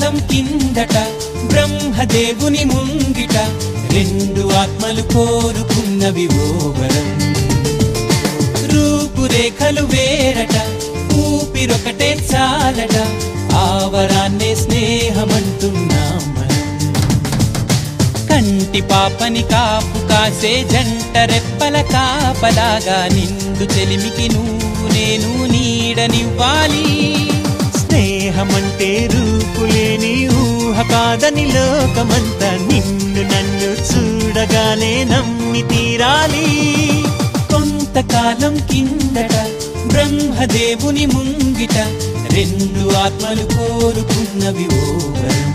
కాలం కిందట బ్రహ్మదేవుని ముంగిట రెండు ఆత్మలు కోరుకున్నవి ఓ వరం. రూపురేఖలు వేరట ఊపిరొకటే చాలట ఆ వరాన్నే స్నేహమంటున్నాం మనం. కంటి పాపని కాపు కాసే జంట రెప్పల కాపలాగా నిండు చెలిమికి నువ్వు నేను నీడనివ్వాలి. స్నేహమంటే రూపులేని ఊహ కాదని లోకమంతా నిన్ను నన్ను చూడగానే నమ్మి తీరాలి. కొంతకాలం కిందట బ్రహ్మదేవుని ముంగిట రెండు ఆత్మలు కోరుకున్నవి ఓ వరం.